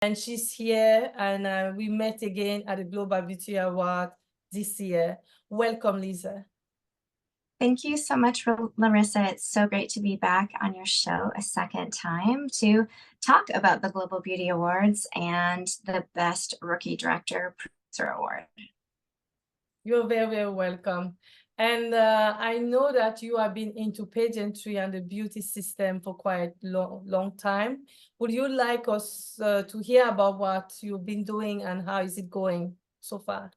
and she's here, and we met again at the Global Beauty Award this year. Welcome, Lisa. Thank you so much, Larissa. It's so great to be back on your show a second time to talk about the Global Beauty Awards and the Best Rookie Director Producer Award. You're very, very welcome. And I know that you have been into pageantry and the beauty system for quite long time. Would you like us to hear about what you've been doing and how is it going so far?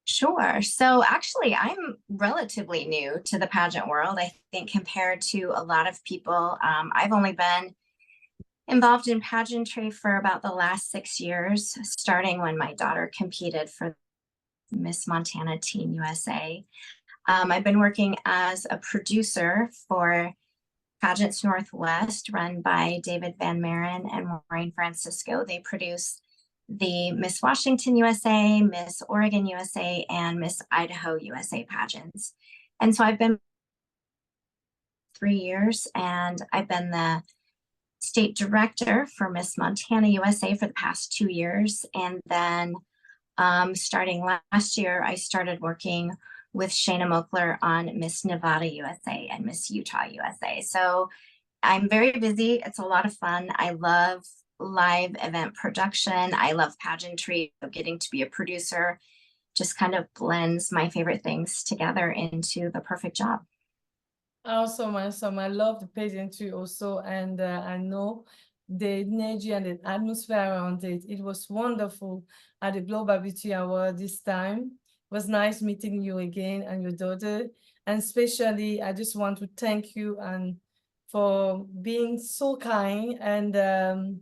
Sure. So actually, I'm relatively new to the pageant world, I think, compared to a lot of people. I've only been involved in pageantry for about the last 6 years, starting when my daughter competed for Miss Montana Teen USA. I've been working as a producer for Pageants Northwest, run by David Van Maren and Maureen Francisco. They produce the Miss Washington USA, Miss Oregon USA, and Miss Idaho USA pageants. And so I've been 3 years, and I've been the state director for Miss Montana USA for the past 2 years. And then starting last year, I started working with Shayna Mokler on Miss Nevada USA and Miss Utah USA. So I'm very busy. It's a lot of fun. I love live event production. I love pageantry. So getting to be a producer just kind of blends my favorite things together into the perfect job. Awesome, awesome. I love the pageantry also, and I know the energy and the atmosphere around it. It was wonderful at the Global Beauty Award this time. It was nice meeting you again and your daughter. And especially, I just want to thank you and for being so kind, and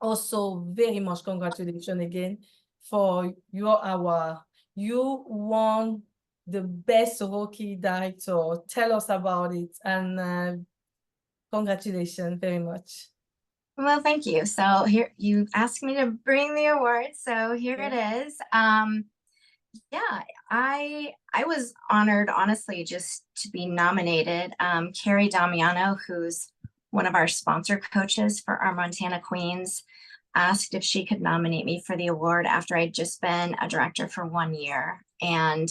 also very much congratulations again for your award. You won the Best Rookie Director. Tell us about it, and congratulations very much. Well, thank you. So here you asked me to bring the award, so here it is. Yeah, I was honored, honestly, just to be nominated. Carrie Damiano, who's one of our sponsor coaches for our Montana Queens, asked if she could nominate me for the award after I'd just been a director for 1 year. And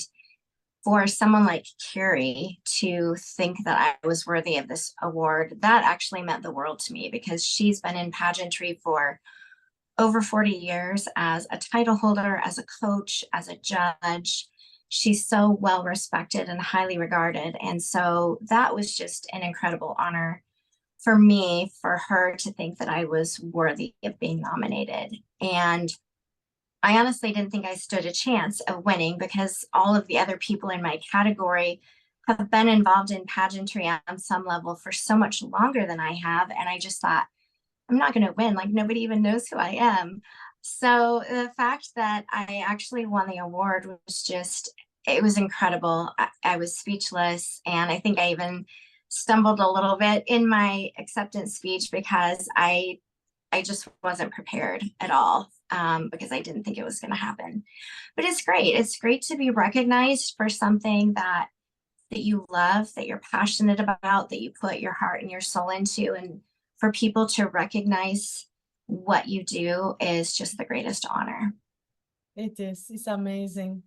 for someone like Carrie to think that I was worthy of this award, that actually meant the world to me, because she's been in pageantry for over 40 years as a title holder, as a coach, as a judge. She's so well respected and highly regarded. And so that was just an incredible honor for me, for her to think that I was worthy of being nominated. And I honestly didn't think I stood a chance of winning, because all of the other people in my category have been involved in pageantry on some level for so much longer than I have. And I just thought, I'm not going to win. Like, nobody even knows who I am. So the fact that I actually won the award was just, it was incredible. I was speechless. And I think I even stumbled a little bit in my acceptance speech, because I just wasn't prepared at all, because I didn't think it was going to happen. But it's great. It's great to be recognized for something that you love, that you're passionate about, that you put your heart and your soul into, and for people to recognize what you do is just the greatest honor. It is. It's amazing.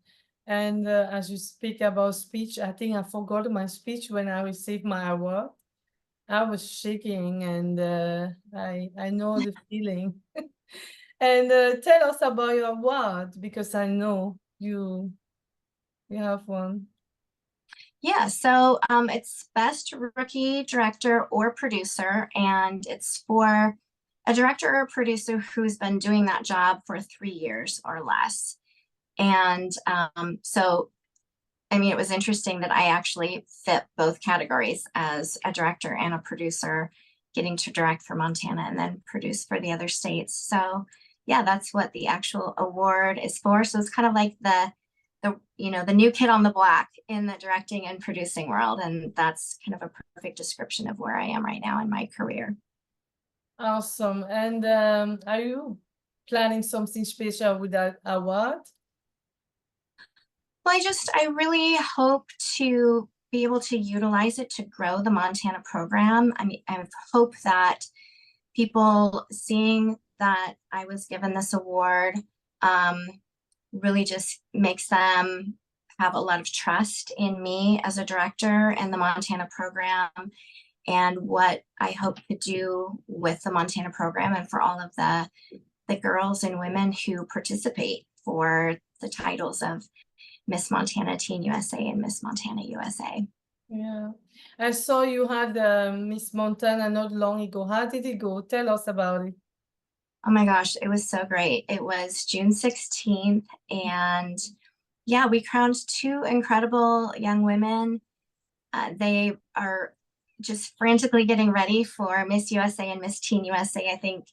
And as you speak about speech, I think I forgot my speech when I received my award. I was shaking, and I know the feeling. And tell us about your award, because I know you have one. Yeah, so it's Best Rookie Director or Producer, and it's for a director or producer who's been doing that job for 3 years or less. And so, I mean, it was interesting that I actually fit both categories as a director and a producer, getting to direct for Montana and then produce for the other states. So yeah, that's what the actual award is for. So it's kind of like the new kid on the block in the directing and producing world. And that's kind of a perfect description of where I am right now in my career. Awesome. And are you planning something special with that award? Well, I really hope to be able to utilize it to grow the Montana program. I mean, I hope that people seeing that I was given this award really just makes them have a lot of trust in me as a director and the Montana program, and what I hope to do with the Montana program and for all of the girls and women who participate for the titles of Miss Montana Teen USA and Miss Montana USA. Yeah, I saw you had Miss Montana not long ago. How did it go? Tell us about it. Oh my gosh, it was so great. It was June 16th, and yeah, we crowned two incredible young women. They are just frantically getting ready for Miss USA and Miss Teen USA. I think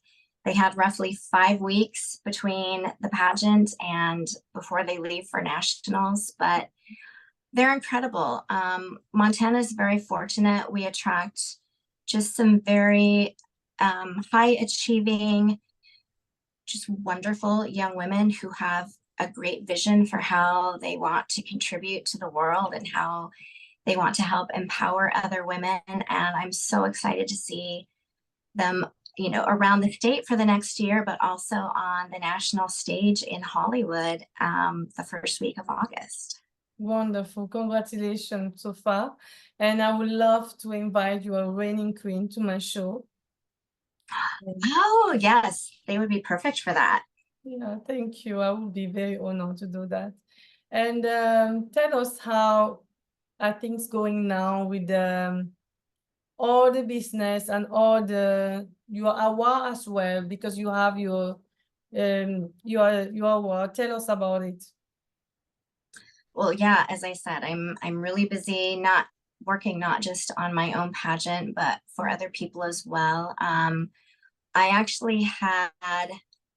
they had roughly 5 weeks between the pageant and before they leave for nationals, but they're incredible. Montana is very fortunate. We attract just some very high achieving, just wonderful young women who have a great vision for how they want to contribute to the world and how they want to help empower other women. And I'm so excited to see them, you know, around the state for the next year, but also on the national stage in Hollywood the first week of August. Wonderful. Congratulations so far. And I would love to invite your reigning queen to my show. Oh, yes, they would be perfect for that. Yeah, thank you. I would be very honored to do that. And tell us how are things going now with all the business and all your award as well, because you have your award. Tell us about it. Well, yeah, as I said, I'm really busy, not working not just on my own pageant, but for other people as well. I actually had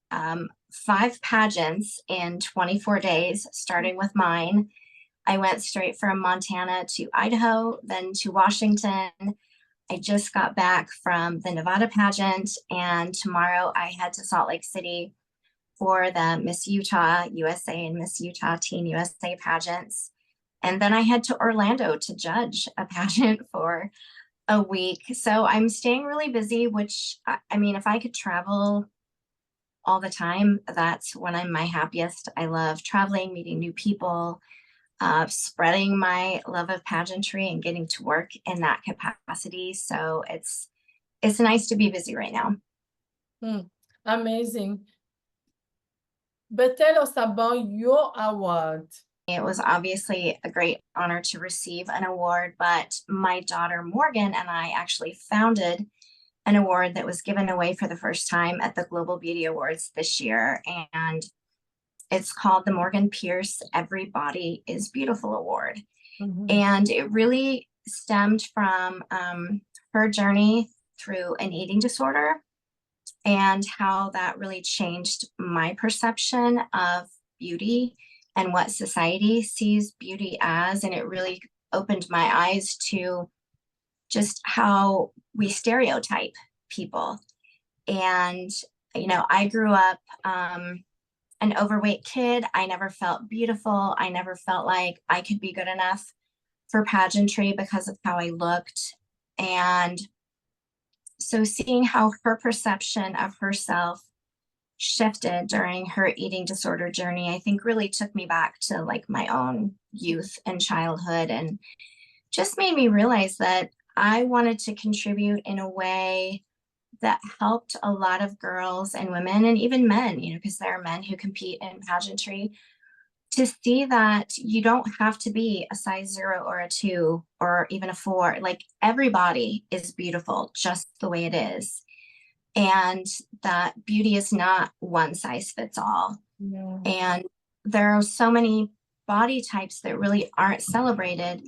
5 pageants in 24 days, starting with mine. I went straight from Montana to Idaho, then to Washington. I just got back from the Nevada pageant, and tomorrow I head to Salt Lake City for the Miss Utah USA and Miss Utah Teen USA pageants. And then I head to Orlando to judge a pageant for a week. So I'm staying really busy, which I mean, if I could travel all the time, that's when I'm my happiest. I love traveling, meeting new people, spreading my love of pageantry and getting to work in that capacity. So it's nice to be busy right now. Amazing. But tell us about your award. It was obviously a great honor to receive an award, but my daughter Morgan and I actually founded an award that was given away for the first time at the Global Beauty Awards this year. And it's called the Morgan Pierce Every Body is Beautiful Award. And it really stemmed from her journey through an eating disorder and how that really changed my perception of beauty and what society sees beauty as. And it really opened my eyes to just how we stereotype people. And, you know, I grew up an overweight kid. I never felt beautiful. I never felt like I could be good enough for pageantry because of how I looked. And so seeing how her perception of herself shifted during her eating disorder journey, I think really took me back to like my own youth and childhood, and just made me realize that I wanted to contribute in a way that helped a lot of girls and women and even men, you know, because there are men who compete in pageantry, to see that you don't have to be a size 0 or a 2 or even a 4. Like everybody is beautiful just the way it is. And that beauty is not one size fits all. Yeah. And there are so many body types that really aren't celebrated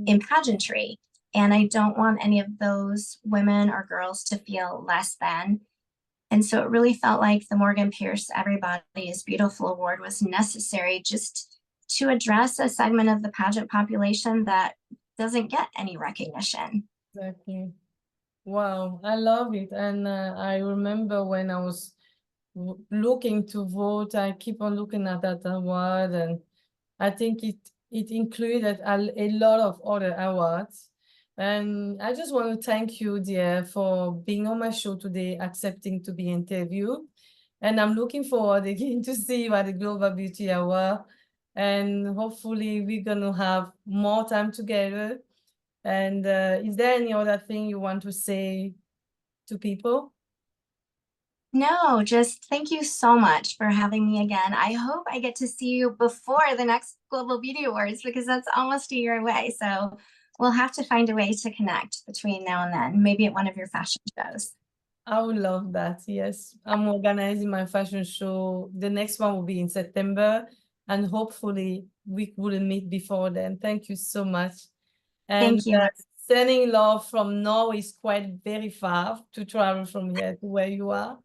in pageantry. And I don't want any of those women or girls to feel less than. And so it really felt like the Morgan Pierce Everybody is Beautiful Award was necessary just to address a segment of the pageant population that doesn't get any recognition. Exactly. Wow, I love it. And I remember when I was looking to vote, I keep on looking at that award, and I think it included a lot of other awards. And I just want to thank you, dear, for being on my show today, accepting to be interviewed. And I'm looking forward again to see you at the Global Beauty Hour. And hopefully we're gonna have more time together. And is there any other thing you want to say to people? No, just thank you so much for having me again. I hope I get to see you before the next Global Beauty Awards because that's almost a year away. So we'll have to find a way to connect between now and then, maybe at one of your fashion shows. I would love that. Yes, I'm organizing my fashion show. The next one will be in September, and hopefully we will meet before then. Thank you so much. And Thank you. sending love from Norway is quite very far to travel from here to where you are.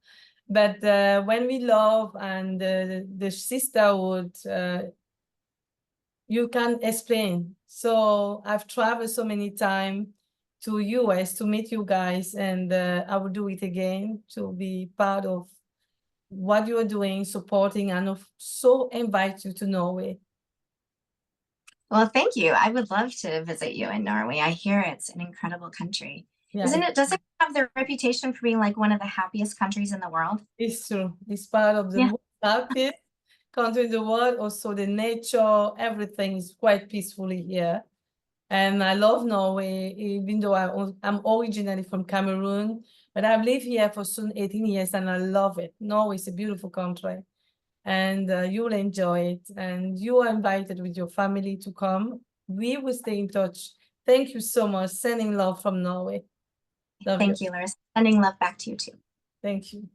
But when we love and the sisterhood, you can explain. So I've traveled so many times to US to meet you guys, and I will do it again to be part of what you're doing, supporting, and so invite you to Norway. Well, thank you. I would love to visit you in Norway. I hear it's an incredible country. Yeah, Doesn't it have the reputation for being like one of the happiest countries in the world? it's true. It's part of the Yeah. most happiest country in the world. Also, the nature, everything is quite peacefully here. And I love Norway, even though I'm originally from Cameroon, but I've lived here for soon 18 years and I love it. Norway is a beautiful country and you'll enjoy it. And you are invited with your family to come. We will stay in touch. Thank you so much. Sending love from Norway. Love you. Thank you, Larissa. Sending love back to you too. Thank you.